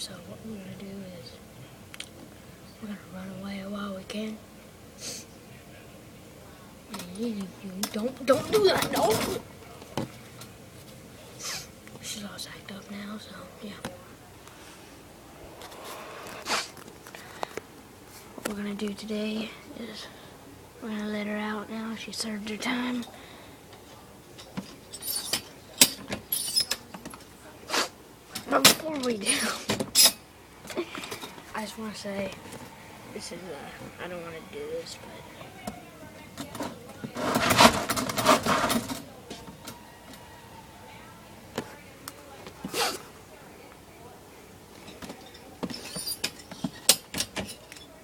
So what we're gonna do is we're gonna run away while we can. You don't do that, no! She's all psyched up now, so yeah. What we're gonna do today is we're gonna let her out now. She served her time. But before we do, I just want to say, this is, I don't want to do this, but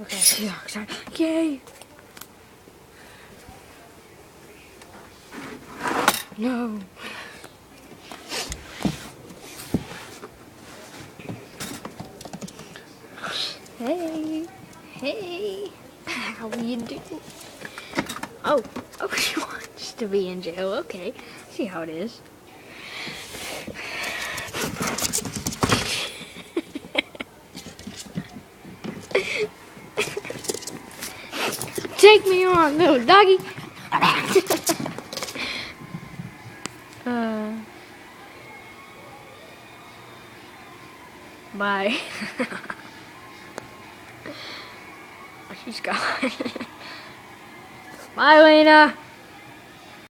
okay, Seahawks are, yay! No. Hey, hey, how you doing? Oh, she wants to be in jail. Okay, see how it is. Take me on, little doggy. Bye. Oh, she's gone. Bye, Lena.